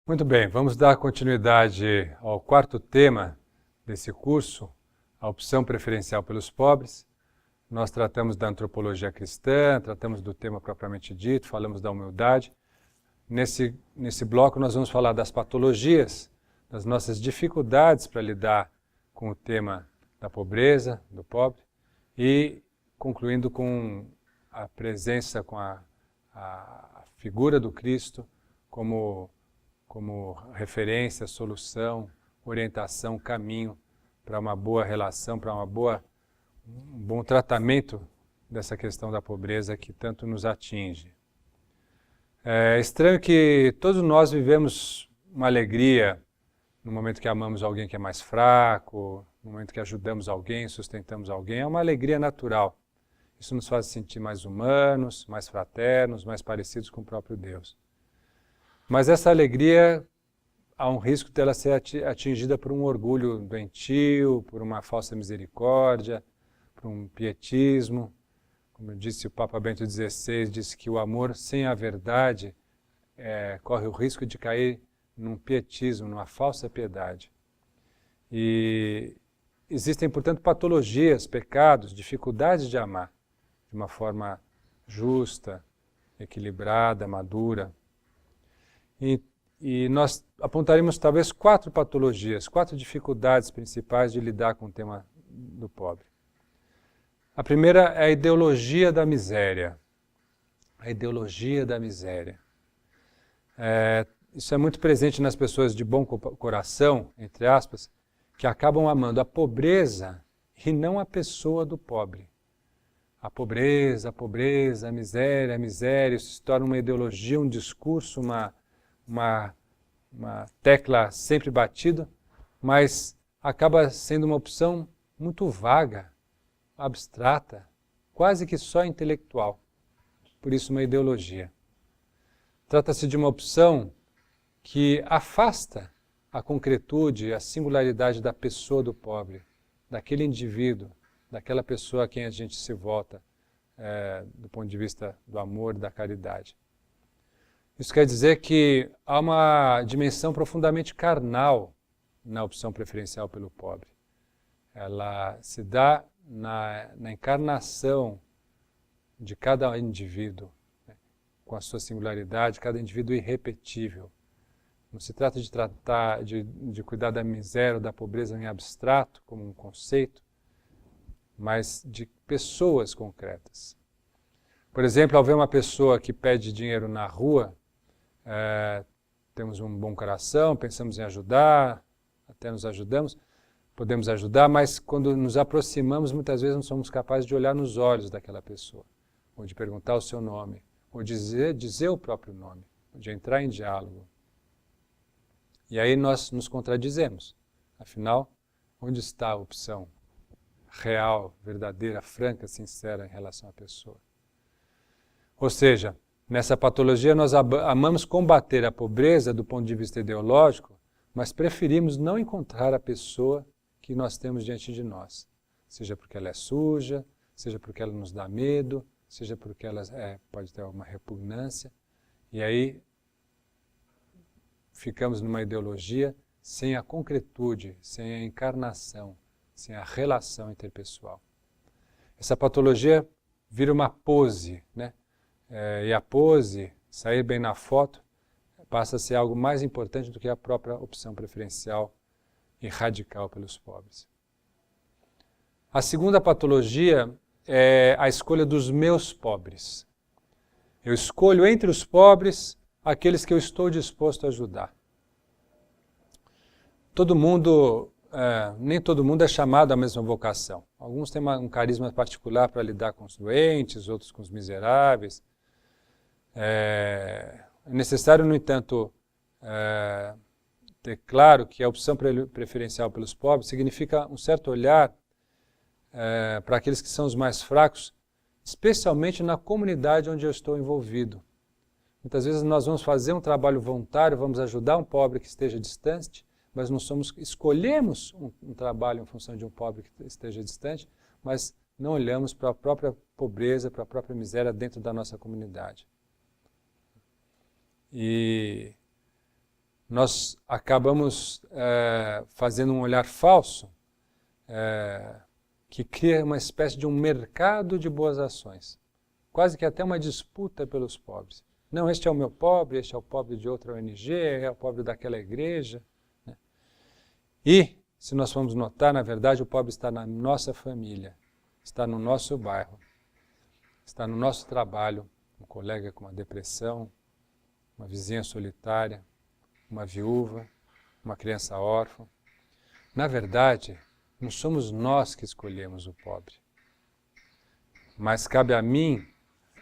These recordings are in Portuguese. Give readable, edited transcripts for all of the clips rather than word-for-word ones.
Muito bem, vamos dar continuidade ao quarto tema desse curso, a opção preferencial pelos pobres. Nós tratamos da antropologia cristã, tratamos do tema propriamente dito, falamos da humildade. Nesse bloco nós vamos falar das patologias, das nossas dificuldades para lidar com o tema da pobreza, do pobre, e concluindo com a presença, com a figura do Cristo como referência, solução, orientação, caminho para uma boa relação, para um bom tratamento dessa questão da pobreza que tanto nos atinge. É estranho que todos nós vivemos uma alegria no momento que amamos alguém que é mais fraco, no momento que ajudamos alguém, sustentamos alguém, é uma alegria natural. Isso nos faz sentir mais humanos, mais fraternos, mais parecidos com o próprio Deus. Mas essa alegria, há um risco dela ser atingida por um orgulho doentio, por uma falsa misericórdia, por um pietismo. Como disse o Papa Bento XVI, disse que o amor sem a verdade corre o risco de cair num pietismo, numa falsa piedade. E existem, portanto, patologias, pecados, dificuldades de amar de uma forma justa, equilibrada, madura. E nós apontaremos talvez 4 patologias, 4 dificuldades principais de lidar com o tema do pobre. A primeira é a ideologia da miséria. A ideologia da miséria. Isso é muito presente nas pessoas de bom coração, entre aspas, que acabam amando a pobreza e não a pessoa do pobre. A pobreza, a miséria, isso se torna uma ideologia, um discurso, uma tecla sempre batida, mas acaba sendo uma opção muito vaga, abstrata, quase que só intelectual. Por isso uma ideologia. Trata-se de uma opção que afasta a concretude, a singularidade da pessoa do pobre, daquele indivíduo, daquela pessoa a quem a gente se volta do ponto de vista do amor, da caridade. Isso quer dizer que há uma dimensão profundamente carnal na opção preferencial pelo pobre. Ela se dá na encarnação de cada indivíduo, né, com a sua singularidade, cada indivíduo irrepetível. Não se trata de cuidar da miséria ou da pobreza em abstrato, como um conceito, mas de pessoas concretas. Por exemplo, ao ver uma pessoa que pede dinheiro na rua, temos um bom coração, pensamos em ajudar, até nos ajudamos, podemos ajudar, mas quando nos aproximamos, muitas vezes não somos capazes de olhar nos olhos daquela pessoa, ou de perguntar o seu nome, ou dizer o próprio nome, ou de entrar em diálogo. E aí nós nos contradizemos. Afinal, onde está a opção real, verdadeira, franca, sincera em relação à pessoa? Ou seja, nessa patologia nós amamos combater a pobreza do ponto de vista ideológico, mas preferimos não encontrar a pessoa que nós temos diante de nós. Seja porque ela é suja, seja porque ela nos dá medo, seja porque ela pode ter alguma repugnância. E aí ficamos numa ideologia sem a concretude, sem a encarnação, sem a relação interpessoal. Essa patologia vira uma pose, né? E a pose, sair bem na foto, passa a ser algo mais importante do que a própria opção preferencial e radical pelos pobres. A segunda patologia é a escolha dos meus pobres. Eu escolho entre os pobres aqueles que eu estou disposto a ajudar. Nem todo mundo é chamado à mesma vocação. Alguns têm um carisma particular para lidar com os doentes, outros com os miseráveis. É necessário, no entanto, ter claro que a opção preferencial pelos pobres significa um certo olhar para aqueles que são os mais fracos, especialmente na comunidade onde eu estou envolvido. Muitas vezes nós vamos fazer um trabalho voluntário, vamos ajudar um pobre que esteja distante, mas escolhemos um trabalho em função de um pobre que esteja distante, mas não olhamos para a própria pobreza, para a própria miséria dentro da nossa comunidade. E nós acabamos fazendo um olhar falso que cria uma espécie de um mercado de boas ações. Quase que até uma disputa pelos pobres. Não, este é o meu pobre, este é o pobre de outra ONG, é o pobre daquela igreja. Né? E, se nós formos notar, na verdade, o pobre está na nossa família, está no nosso bairro, está no nosso trabalho, um colega com uma depressão, uma vizinha solitária, uma viúva, uma criança órfã. Na verdade, não somos nós que escolhemos o pobre. Mas cabe a mim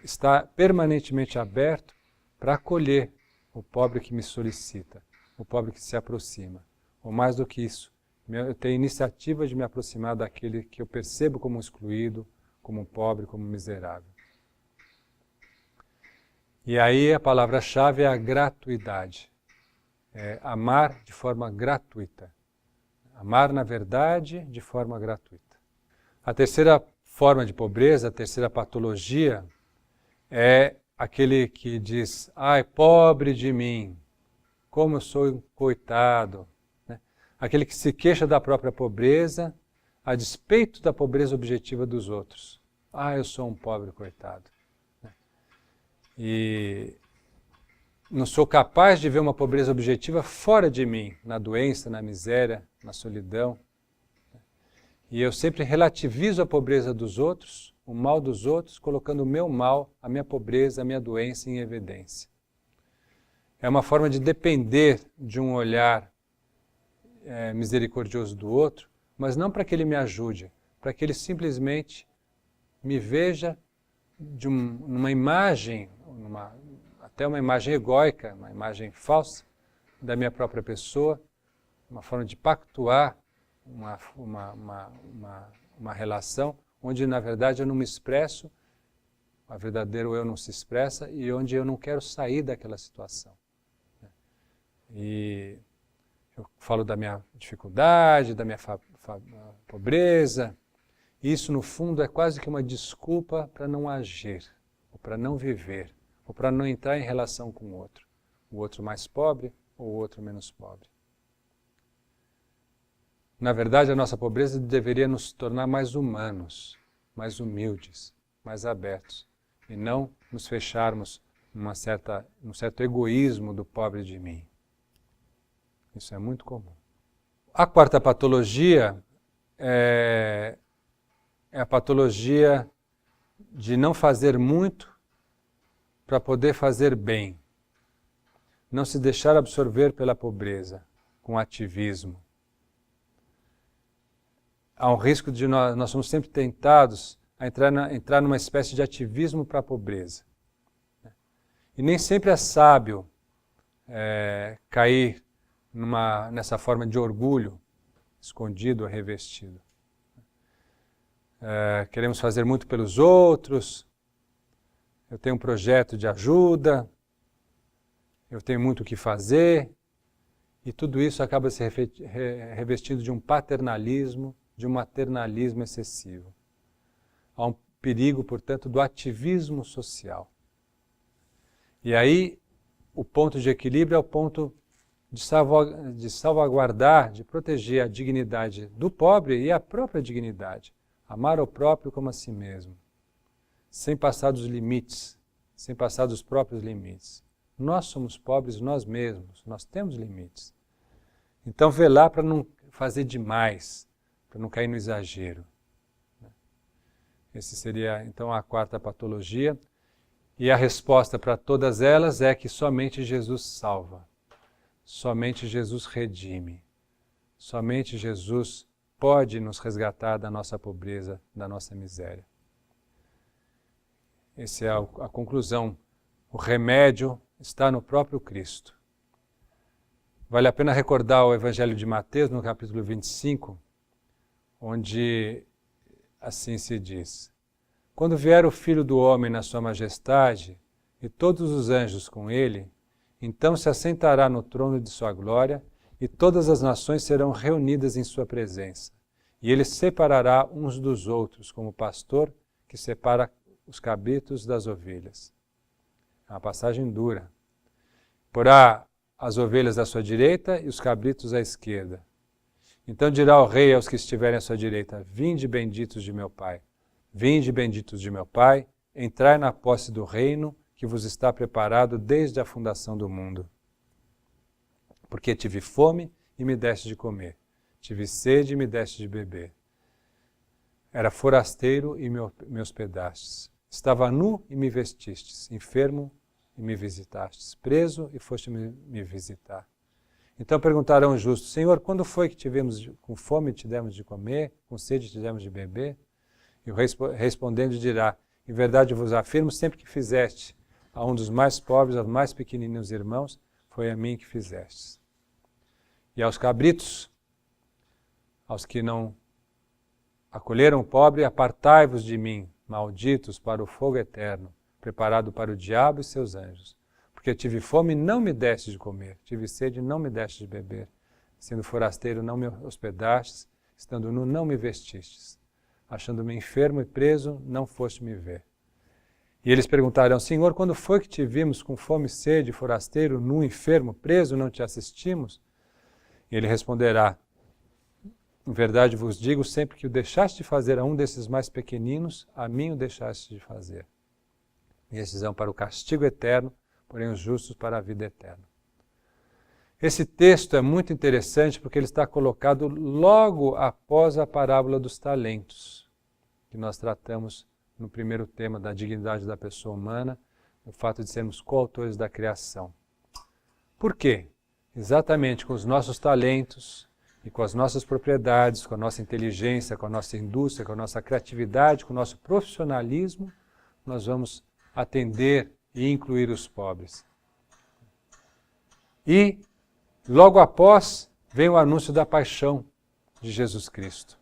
estar permanentemente aberto para acolher o pobre que me solicita, o pobre que se aproxima. Ou mais do que isso, eu tenho iniciativa de me aproximar daquele que eu percebo como excluído, como pobre, como miserável. E aí a palavra-chave é a gratuidade. É amar de forma gratuita. Amar, na verdade, de forma gratuita. A terceira forma de pobreza, a terceira patologia, é aquele que diz, ai, pobre de mim, como eu sou um coitado. Né? Aquele que se queixa da própria pobreza, a despeito da pobreza objetiva dos outros. Ah, eu sou um pobre coitado. Né? E não sou capaz de ver uma pobreza objetiva fora de mim, na doença, na miséria, na solidão. E eu sempre relativizo a pobreza dos outros, o mal dos outros, colocando o meu mal, a minha pobreza, a minha doença em evidência. É uma forma de depender de um olhar misericordioso do outro, mas não para que ele me ajude, para que ele simplesmente me veja numa imagem, até uma imagem egóica, uma imagem falsa da minha própria pessoa, uma forma de pactuar uma relação onde, na verdade, eu não me expresso, o verdadeiro eu não se expressa e onde eu não quero sair daquela situação. E eu falo da minha dificuldade, da minha pobreza. Isso, no fundo, é quase que uma desculpa para não agir, ou para não viver, ou para não entrar em relação com o outro mais pobre ou o outro menos pobre. Na verdade, a nossa pobreza deveria nos tornar mais humanos, mais humildes, mais abertos, e não nos fecharmos num certo egoísmo do pobre de mim. Isso é muito comum. A quarta patologia é a patologia de não fazer muito para poder fazer bem. Não se deixar absorver pela pobreza, com ativismo. Há um risco de nós somos sempre tentados a entrar numa espécie de ativismo para a pobreza. E nem sempre é sábio cair nessa forma de orgulho, escondido ou revestido. Queremos fazer muito pelos outros, eu tenho um projeto de ajuda, eu tenho muito o que fazer, e tudo isso acaba se revestindo de um paternalismo, de um maternalismo excessivo. Há um perigo, portanto, do ativismo social. E aí, o ponto de equilíbrio é o ponto de salvaguardar, de proteger a dignidade do pobre e a própria dignidade. Amar ao próprio como a si mesmo, sem passar dos limites, sem passar dos próprios limites. Nós somos pobres nós mesmos, nós temos limites. Então, velar para não fazer demais, para não cair no exagero. Essa seria, então, a quarta patologia. E a resposta para todas elas é que somente Jesus salva. Somente Jesus redime. Somente Jesus pode nos resgatar da nossa pobreza, da nossa miséria. Essa é a conclusão. O remédio está no próprio Cristo. Vale a pena recordar o Evangelho de Mateus, no capítulo 25, onde assim se diz: quando vier o Filho do Homem na sua majestade, e todos os anjos com ele, então se assentará no trono de sua glória, e todas as nações serão reunidas em sua presença. E ele separará uns dos outros, como o pastor que separa os cabritos das ovelhas. É uma passagem dura. Porá as ovelhas à sua direita e os cabritos à esquerda. Então dirá o rei aos que estiverem à sua direita: vinde benditos de meu Pai, vinde benditos de meu Pai, entrai na posse do reino que vos está preparado desde a fundação do mundo. Porque tive fome e me deste de comer, tive sede e me deste de beber. Era forasteiro e me hospedastes. Estava nu e me vestistes, enfermo e me visitastes, preso e foste me visitar. Então perguntarão os justos: Senhor, quando foi que tivemos com fome e te demos de comer, com sede e te demos de beber? E o rei respondendo dirá: em verdade vos afirmo, sempre que fizeste a um dos mais pobres, aos mais pequeninos irmãos, foi a mim que fizestes. E aos cabritos, aos que não acolheram o pobre, apartai-vos de mim, malditos, para o fogo eterno, preparado para o diabo e seus anjos. Porque tive fome e não me deste de comer, tive sede e não me deste de beber, sendo forasteiro não me hospedastes, estando nu não me vestistes, achando-me enfermo e preso não foste me ver. E eles perguntarão: Senhor, quando foi que te vimos com fome e sede, forasteiro, nu, enfermo, preso, não te assistimos? E ele responderá: em verdade vos digo, sempre que o deixaste de fazer a um desses mais pequeninos, a mim o deixaste de fazer. E esses vão para o castigo eterno, porém os justos para a vida eterna. Esse texto é muito interessante porque ele está colocado logo após a parábola dos talentos, que nós tratamos no primeiro tema da dignidade da pessoa humana, o fato de sermos coautores da criação. Por quê? Exatamente com os nossos talentos e com as nossas propriedades, com a nossa inteligência, com a nossa indústria, com a nossa criatividade, com o nosso profissionalismo, nós vamos atender e incluir os pobres. E, logo após, vem o anúncio da paixão de Jesus Cristo.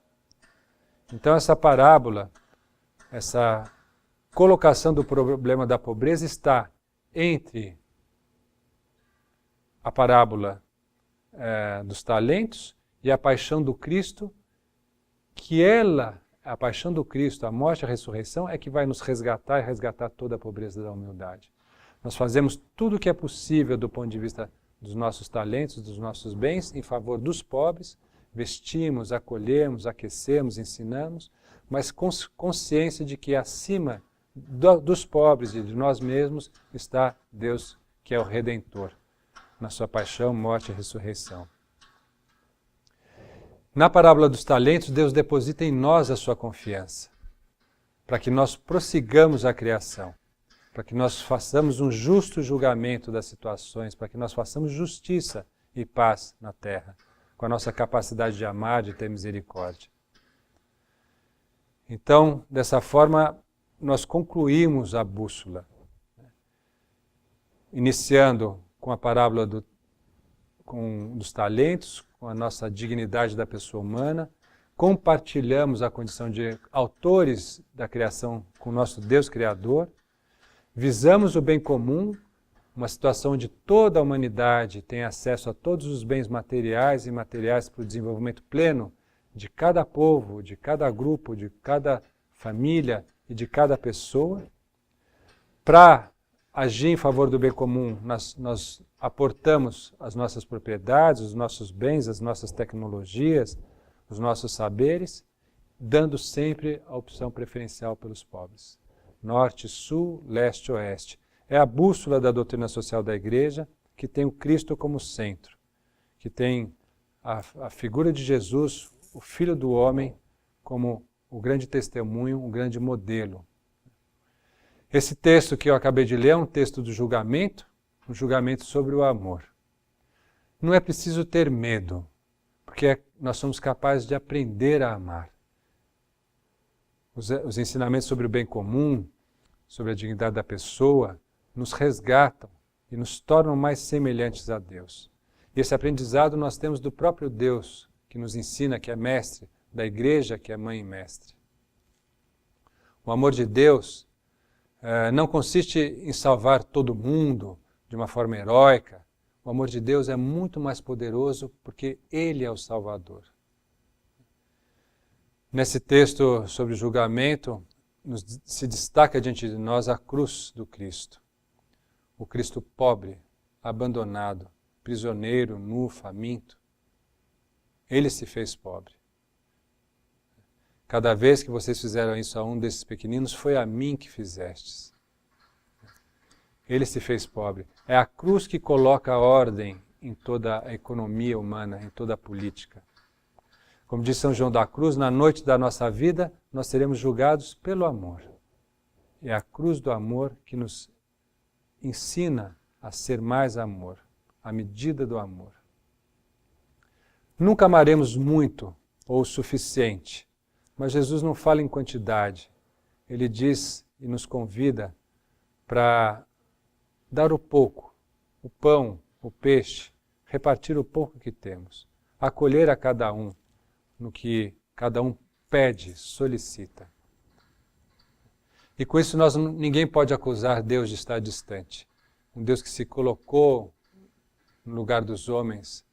Então essa parábola, essa colocação do problema da pobreza está entre a parábola dos talentos e a paixão do Cristo, que a paixão do Cristo, a morte e a ressurreição, é que vai nos resgatar e resgatar toda a pobreza da humildade. Nós fazemos tudo o que é possível do ponto de vista dos nossos talentos, dos nossos bens, em favor dos pobres, vestimos, acolhemos, aquecemos, ensinamos, mas com consciência de que acima dos pobres e de nós mesmos está Deus, que é o Redentor, na sua paixão, morte e ressurreição. Na parábola dos talentos, Deus deposita em nós a sua confiança, para que nós prossigamos a criação, para que nós façamos um justo julgamento das situações, para que nós façamos justiça e paz na terra, com a nossa capacidade de amar, de ter misericórdia. Então, dessa forma, nós concluímos a bússola, iniciando com a parábola dos talentos, com a nossa dignidade da pessoa humana, compartilhamos a condição de autores da criação com o nosso Deus Criador, visamos o bem comum, uma situação onde toda a humanidade tem acesso a todos os bens materiais e imateriais para o desenvolvimento pleno de cada povo, de cada grupo, de cada família e de cada pessoa. Para agir em favor do bem comum, nós aportamos as nossas propriedades, os nossos bens, as nossas tecnologias, os nossos saberes, dando sempre a opção preferencial pelos pobres. Norte, sul, leste, oeste. É a bússola da doutrina social da Igreja, que tem o Cristo como centro, que tem a figura de Jesus, o Filho do Homem, como o grande testemunho, um grande modelo. Esse texto que eu acabei de ler é um texto do julgamento, um julgamento sobre o amor. Não é preciso ter medo, porque nós somos capazes de aprender a amar. Os ensinamentos sobre o bem comum, sobre a dignidade da pessoa, nos resgatam e nos tornam mais semelhantes a Deus. E esse aprendizado nós temos do próprio Deus, que nos ensina, que é mestre, da Igreja, que é mãe e mestre. O amor de Deus não consiste em salvar todo mundo de uma forma heróica. O amor de Deus é muito mais poderoso porque Ele é o Salvador. Nesse texto sobre o julgamento, se destaca diante de nós a cruz do Cristo. O Cristo pobre, abandonado, prisioneiro, nu, faminto. Ele se fez pobre. Cada vez que vocês fizeram isso a um desses pequeninos, foi a mim que fizestes. Ele se fez pobre. É a cruz que coloca a ordem em toda a economia humana, em toda a política. Como diz São João da Cruz, na noite da nossa vida, nós seremos julgados pelo amor. É a cruz do amor que nos ensina a ser mais amor, a medida do amor. Nunca amaremos muito ou o suficiente, mas Jesus não fala em quantidade. Ele diz e nos convida para dar o pouco, o pão, o peixe, repartir o pouco que temos, acolher a cada um no que cada um pede, solicita. E com isso ninguém pode acusar Deus de estar distante. Um Deus que se colocou no lugar dos homens,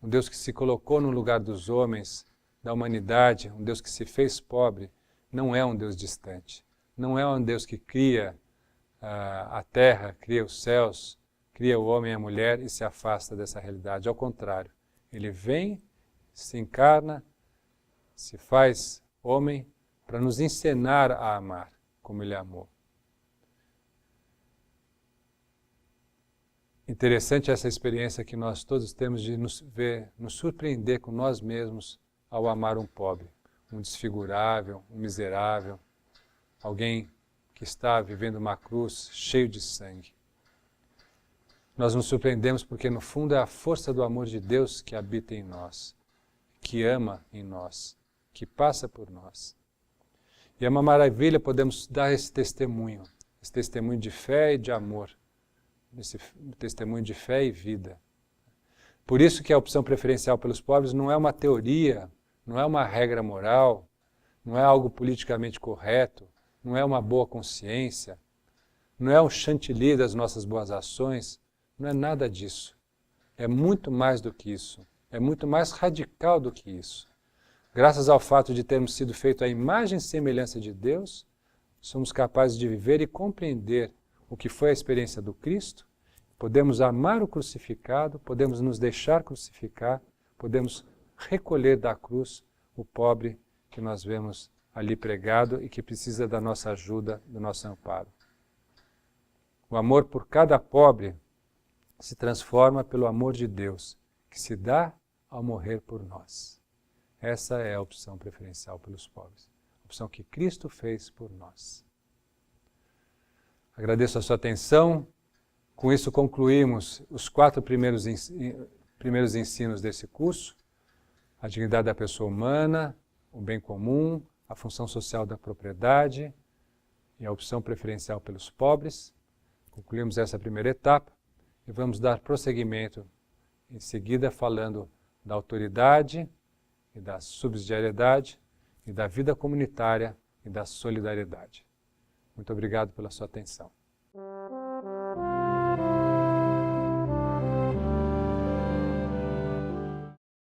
um Deus que se colocou no lugar dos homens, da humanidade, um Deus que se fez pobre, não é um Deus distante. Não é um Deus que cria a terra, cria os céus, cria o homem e a mulher e se afasta dessa realidade. Ao contrário, ele vem, se encarna, se faz homem para nos ensinar a amar como ele amou. Interessante essa experiência que nós todos temos de nos surpreender com nós mesmos ao amar um pobre, um desfigurável, um miserável, alguém que está vivendo uma cruz cheio de sangue. Nós nos surpreendemos porque no fundo é a força do amor de Deus que habita em nós, que ama em nós, que passa por nós. E é uma maravilha podemos dar esse testemunho de fé e de amor, esse testemunho de fé e vida. Por isso que a opção preferencial pelos pobres não é uma teoria, não é uma regra moral, não é algo politicamente correto, não é uma boa consciência, não é um chantilly das nossas boas ações, não é nada disso. É muito mais do que isso, é muito mais radical do que isso. Graças ao fato de termos sido feitos à imagem e semelhança de Deus, somos capazes de viver e compreender o que foi a experiência do Cristo, podemos amar o crucificado, podemos nos deixar crucificar, podemos recolher da cruz o pobre que nós vemos ali pregado e que precisa da nossa ajuda, do nosso amparo. O amor por cada pobre se transforma pelo amor de Deus, que se dá ao morrer por nós. Essa é a opção preferencial pelos pobres, a opção que Cristo fez por nós. Agradeço a sua atenção. Com isso concluímos os 4 primeiros ensinos desse curso: a dignidade da pessoa humana, o bem comum, a função social da propriedade e a opção preferencial pelos pobres. Concluímos essa primeira etapa e vamos dar prosseguimento em seguida falando da autoridade e da subsidiariedade e da vida comunitária e da solidariedade. Muito obrigado pela sua atenção.